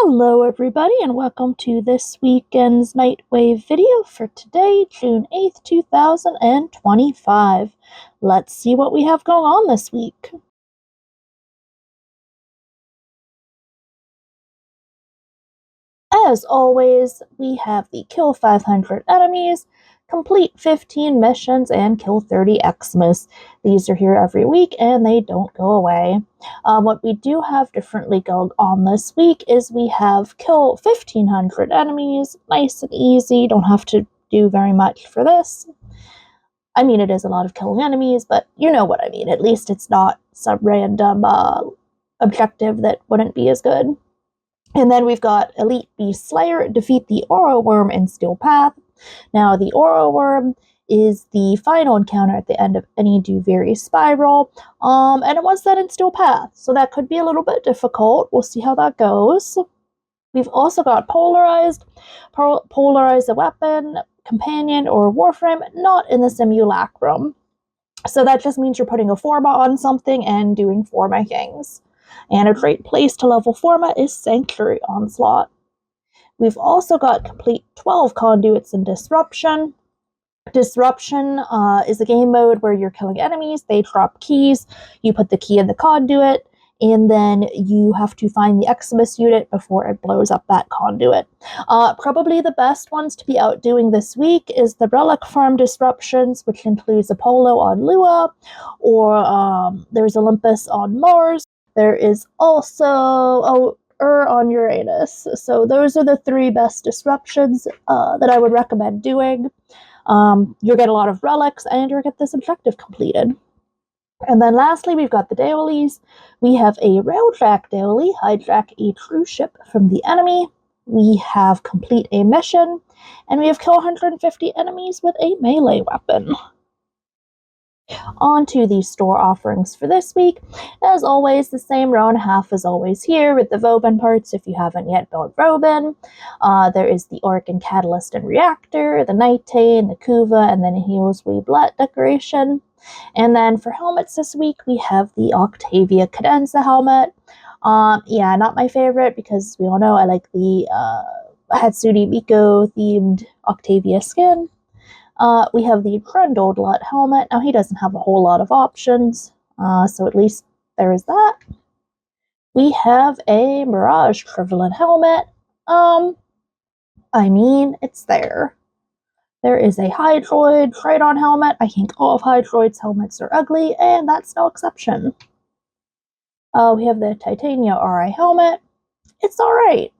Hello everybody and welcome to this weekend's Nightwave video for today, June 8th, 2025. Let's see what we have going on this week. As always, we have the kill 500 enemies, complete 15 missions, and kill 30 Xmas. These are here every week and they don't go away. What we do have differently going on this week is we have kill 1500 enemies, nice and easy, don't have to do very much for this. I mean, it is a lot of killing enemies, but you know what I mean. At least it's not some random objective that wouldn't be as good. And then we've got Elite Beast Slayer, defeat the Oro Worm in Steel Path. Now, the Oro Worm is the final encounter at the end of any Duviri spiral, and it was that in Steel Path, so that could be a little bit difficult. We'll see how that goes. We've also got Polarized. Polarize a weapon, companion, or Warframe, not in the simulacrum. So that just means you're putting a forma on something and doing forma things. And a great place to level forma is Sanctuary Onslaught. We've also got complete 12 conduits in Disruption. Disruption is a game mode where you're killing enemies, they drop keys, you put the key in the conduit, and then you have to find the Xmas unit before it blows up that conduit. Probably the best ones to be out doing this week is the Relic Farm Disruptions, which includes Apollo on Lua, or there's Olympus on Mars. There is also on Uranus. So those are the three best disruptions that I would recommend doing. You'll get a lot of relics and you'll get this objective completed. And then lastly, we've got the dailies. We have a railjack daily, hijack a cruise ship from the enemy. We have complete a mission, and we have kill 150 enemies with a melee weapon. On to the store offerings for this week. As always, the same row and a half is always here with the Vobin parts if you haven't yet built Vobin. There is the Organ Catalyst and Reactor, the Nightane, the Kuva, and then a Heals Weeblet decoration. And then for helmets this week, we have the Octavia Cadenza helmet. Yeah, not my favorite because we all know I like the Hatsune Miku themed Octavia skin. We have the Grundoldlut helmet. Now, he doesn't have a whole lot of options, so at least there is that. We have a Mirage Trivalent helmet. I mean, it's there. There is a Hydroid Tridon helmet. I think all of Hydroid's helmets are ugly, and that's no exception. We have the Titania RI helmet. It's alright.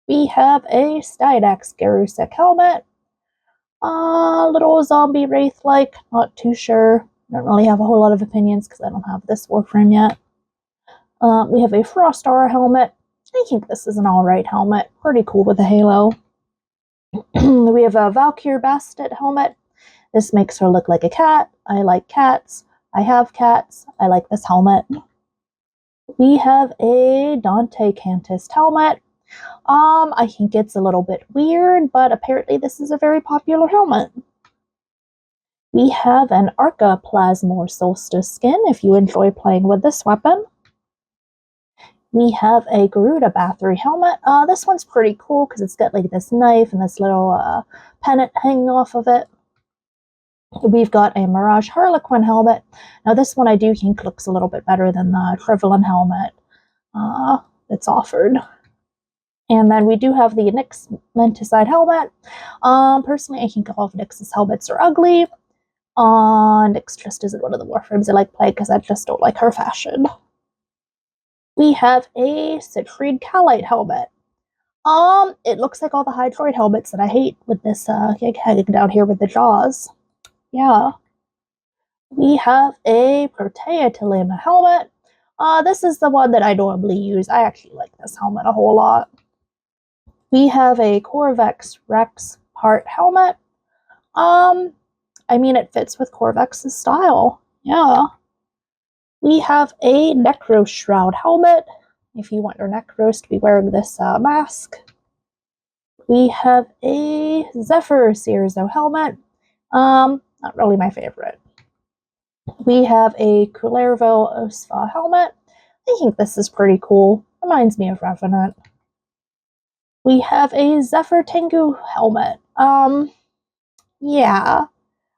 We have a Stydax Garusek helmet. Little zombie wraith-like, not too sure. Don't really have a whole lot of opinions because I don't have this Warframe yet. We have a Frost Aura helmet. I think this is an alright helmet. Pretty cool with the halo. We have a Valkyr Bastet helmet. This makes her look like a cat. I like cats. I have cats. I like this helmet. We have a Dante Cantus helmet. I think it's a little bit weird, but apparently this is a very popular helmet. We have an Arca Plasmor Solstice skin if you enjoy playing with this weapon. We have a Garuda Bathory helmet. This one's pretty cool because it's got like this knife and this little pennant hanging off of it. We've got a Mirage Harlequin helmet. Now this one I do think looks a little bit better than the Trivalent helmet that's offered. And then we do have the Nyx Menticide helmet. Personally, I think all of Nyx's helmets are ugly. Nyx just isn't one of the Warframes I like playing because I just don't like her fashion. We have a Siegfried Calite helmet. It looks like all the Hydroid helmets that I hate with this hanging down here with the jaws. Yeah. We have a Protea Telema helmet. This is the one that I normally use. I actually like this helmet a whole lot. We have a Corvex Rex part helmet. I mean, it fits with Corvex's style. Yeah. We have a Necros Shroud helmet, if you want your Necros to be wearing this mask. We have a Zephyr Searzo helmet. Not really my favorite. We have a Kullervo Osfa helmet. I think this is pretty cool. Reminds me of Revenant. We have a Zephyr Tengu helmet. Yeah.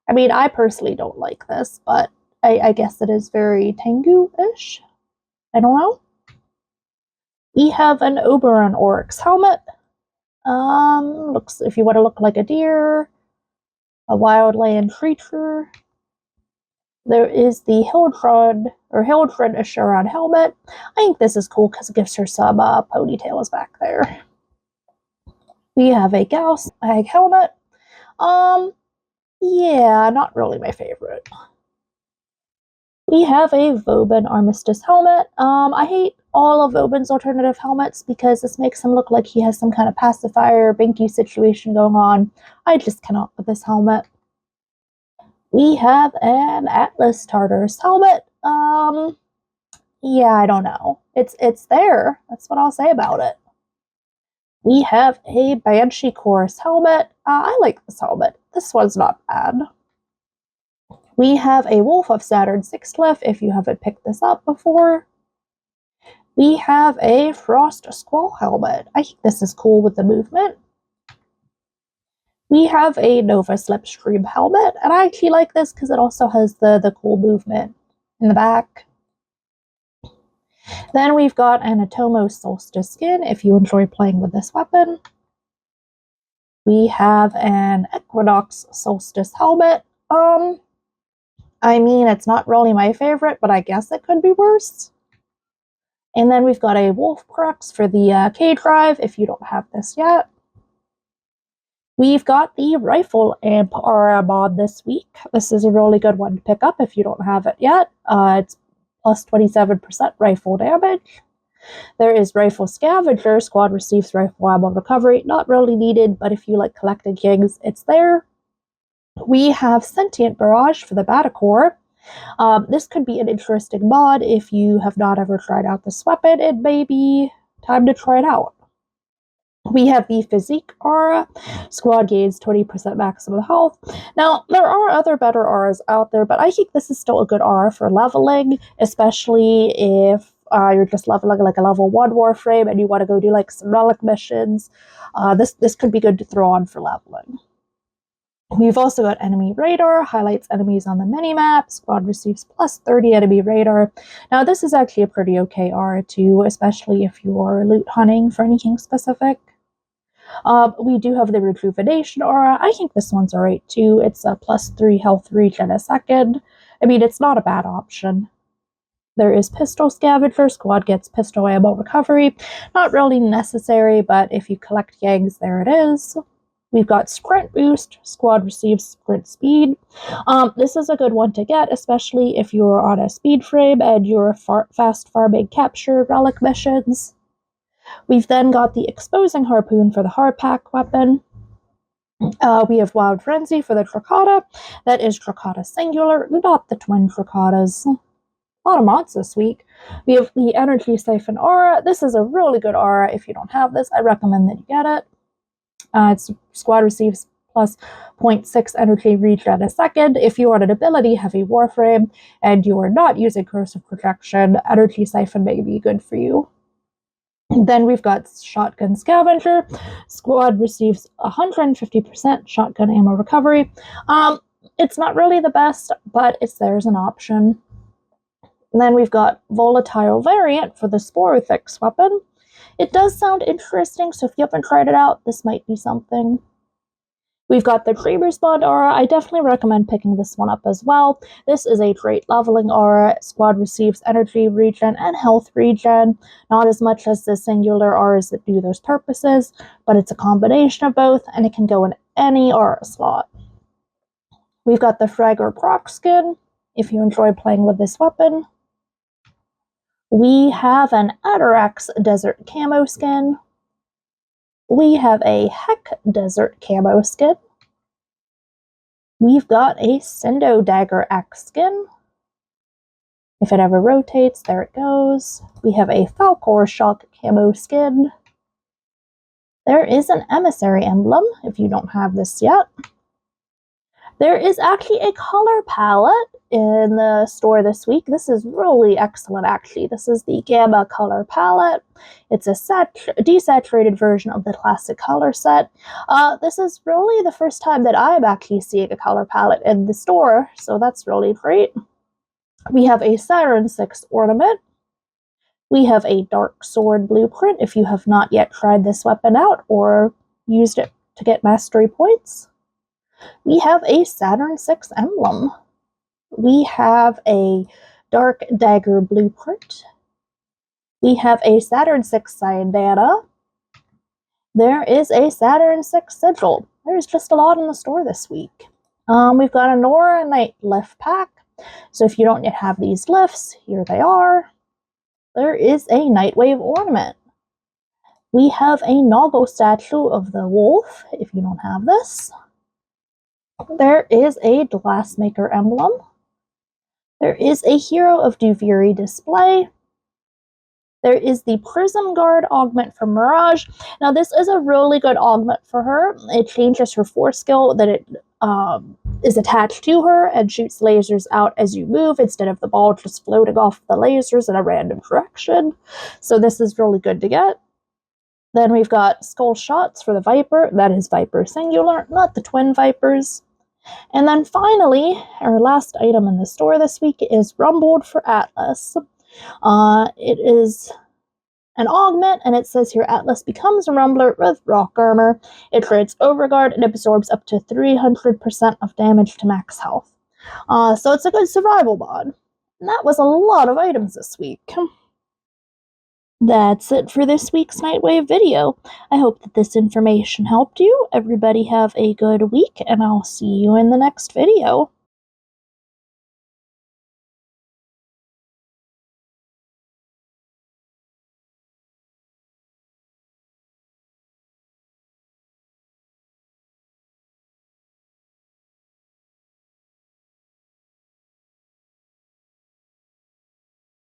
I mean, I personally don't like this, but I guess it is very Tengu-ish. I don't know. We have an Oberon Oryx helmet. Looks, if you want to look like a deer, a wildland creature. There is the Hildred Asheron helmet. I think this is cool because it gives her some ponytails back there. We have a Gauss Ag helmet. Yeah, not really my favorite. We have a Vauban Armistice helmet. I hate all of Vauban's alternative helmets because this makes him look like he has some kind of pacifier, binky situation going on. I just cannot with this helmet. We have an Atlas Tartarus helmet. Yeah, I don't know. It's there. That's what I'll say about it. We have a Banshee Chorus helmet. I like this helmet. This one's not bad. We have a Wolf of Saturn 6-Cliff, if you haven't picked this up before. We have a Frost Squall helmet. I think this is cool with the movement. We have a Nova Slipstream helmet, and I actually like this because it also has the cool movement in the back. Then we've got an Atomo Solstice skin, if you enjoy playing with this weapon. We have an Equinox Solstice helmet. I mean, it's not really my favorite, but I guess it could be worse. And then we've got a Wolf Crux for the K-Drive, if you don't have this yet. We've got the Rifle Amp Aura mod this week. This is a really good one to pick up if you don't have it yet. It's plus 27% rifle damage. There is Rifle Scavenger. Squad receives rifle ammo recovery. Not really needed, but if you like collecting things, it's there. We have Sentient Barrage for the Batacore. This could be an interesting mod if you have not ever tried out this weapon. It may be time to try it out. We have the Physique Aura. Squad gains 20% maximum health. Now, there are other better auras out there, but I think this is still a good aura for leveling, especially if you're just leveling like a level 1 Warframe and you want to go do like some relic missions. This could be good to throw on for leveling. We've also got Enemy Radar, highlights enemies on the minimap. Squad receives plus 30 enemy radar. Now, this is actually a pretty okay aura too, especially if you're loot hunting for anything specific. We do have the Rejuvenation aura. I think this one's alright too. It's a plus 3 health regen a second. I mean, it's not a bad option. There is Pistol Scavenger. Squad gets pistol ammo recovery. Not really necessary, but if you collect Yangs, there it is. We've got Sprint Boost. Squad receives sprint speed. This is a good one to get, especially if you're on a speed frame and you're fast farming capture relic missions. We've then got the Exposing Harpoon for the hardpack weapon. We have Wild Frenzy for the Tricata. That is Tricata singular, not the twin Tricatas. A lot of mods this week. We have the Energy Siphon Aura. This is a really good aura. If you don't have this, I recommend that you get it. Squad receives plus 0.6 energy regen a second. If you are an ability heavy Warframe and you are not using Corrosive Projection, Energy Siphon may be good for you. Then we've got Shotgun Scavenger. Squad receives 150% shotgun ammo recovery. It's not really the best, but it's there as an option. And then we've got Volatile Variant for the Sporofix weapon. It does sound interesting, so if you haven't tried it out, this might be something. We've got the Dreamer's Bond aura. I definitely recommend picking this one up as well. This is a great leveling aura. Squad receives energy regen and health regen. Not as much as the singular auras that do those purposes, but it's a combination of both, and it can go in any aura slot. We've got the Fragor Proc skin, if you enjoy playing with this weapon. We have an Atarax Desert Camo skin. We have a Heck Desert Camo skin. We've got a Sendo Dagger Axe skin. If it ever rotates, there it goes. We have a Falcor Shock Camo skin. There is an Emissary emblem, if you don't have this yet. There is actually a color palette in the store this week. This is really excellent, actually. This is the Gamma color palette. It's a desaturated version of the classic color set. This is really the first time that I'm actually seeing a color palette in the store, so that's really great. We have a Saturn 6 ornament. We have a Dark Sword blueprint if you have not yet tried this weapon out or used it to get mastery points. We have a Saturn 6 emblem. We have a Dark Dagger blueprint. We have a Saturn 6 bandana. There is a Saturn 6 sigil. There's just a lot in the store this week. We've got a Nora Knight lift pack. So if you don't yet have these lifts, here they are. There is a Nightwave ornament. We have a Nago statue of the wolf, if you don't have this. There is a Glassmaker emblem. There is a Hero of Duviri display. There is the Prism Guard augment from Mirage. Now this is a really good augment for her. It changes her force skill that it is attached to her and shoots lasers out as you move instead of the ball just floating off the lasers in a random direction. So this is really good to get. Then we've got Skull Shots for the Viper. That is Viper singular, not the twin Vipers. And then finally, our last item in the store this week is Rumbled for Atlas. It is an augment, and it says here Atlas becomes a Rumbler with rock armor. It creates Overguard and absorbs up to 300% of damage to max health. So it's a good survival mod. And that was a lot of items this week. That's it for this week's Nightwave video. I hope that this information helped you. Everybody have a good week, and I'll see you in the next video.